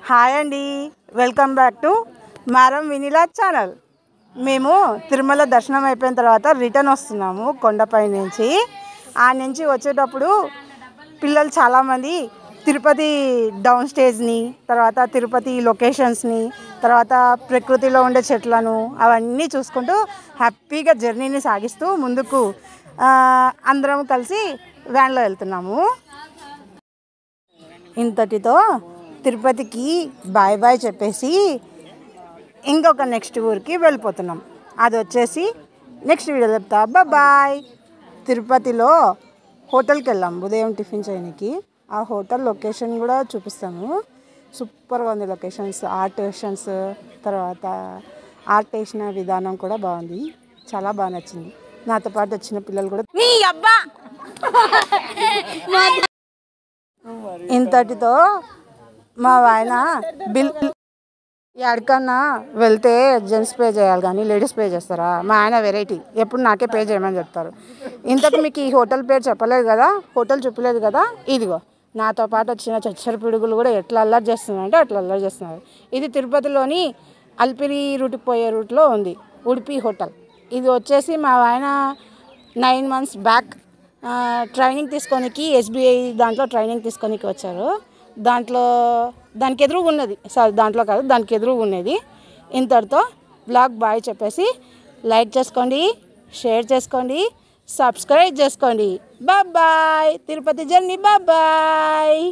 Hi అండి, welcome back to మారం Vinila channel. మేము తిరుమల దర్శనం అయిపోయిన తర్వాత రిటర్న్ వస్తున్నాము కొండపై నుంచి. ఆ నుంచి వచ్చేటప్పుడు పిల్లలు చాలామంది తిరుపతి డౌన్ స్టేజ్ని, తర్వాత తిరుపతి లొకేషన్స్ని, తర్వాత ప్రకృతిలో ఉండే చెట్లను అవన్నీ చూసుకుంటూ హ్యాపీగా జర్నీని సాగిస్తూ ముందుకు అందరం కలిసి వ్యాన్లో వెళ్తున్నాము. ఇంతటితో తిరుపతికి బాయ్ బాయ్ చెప్పేసి ఇంకొక నెక్స్ట్ ఊరికి వెళ్ళిపోతున్నాం. అది వచ్చేసి నెక్స్ట్ వీడియో చెప్తా. బాయ్. తిరుపతిలో హోటల్కి వెళ్ళాం ఉదయం టిఫిన్ చేయడానికి. ఆ హోటల్ లొకేషన్ కూడా చూపిస్తాము. సూపర్గా ఉంది లొకేషన్స్, ఆర్టిషన్స్, తర్వాత ఆర్ట్ వేసిన విధానం కూడా బాగుంది. చాలా బాగా నచ్చింది. నాతో పాటు వచ్చిన పిల్లలు కూడా నీ అబ్బా ఇంతటితో మా ఆయన బిల్. ఎక్కడికన్నా వెళ్తే జెంట్స్ పే చేయాలి కానీ లేడీస్ పే చేస్తారా? మా ఆయన వెరైటీ, ఎప్పుడు నాకే పే చేయమని చెప్తారు. ఇంతకు మీకు ఈ హోటల్ పేరు చెప్పలేదు కదా, హోటల్ చెప్పలేదు కదా, ఇదిగో నాతో పాటు వచ్చిన చచ్చర పిడుగులు కూడా ఎట్లా అల్లరి చేస్తున్నారంటే అట్లా అల్లరి చేస్తున్నారు. ఇది తిరుపతిలోని అల్పిరి రూట్కి పోయే రూట్లో ఉంది ఉడిపి హోటల్. ఇది వచ్చేసి మా ఆయన 9 months బ్యాక్ ట్రైనింగ్ తీసుకోనికి SBI దాంట్లో ట్రైనింగ్ తీసుకోనికి వచ్చారు. దానికి ఎదురుగా ఉన్నది, సారీ దాంట్లో కాదు, దానికి ఎదురుగా ఉన్నది. ఇంతటితో బ్లాగ్ బాయ్ చెప్పేసి లైక్ చేసుకోండి, షేర్ చేసుకోండి, సబ్స్క్రైబ్ చేసుకోండి. బాయ్. Tirupati journey bye.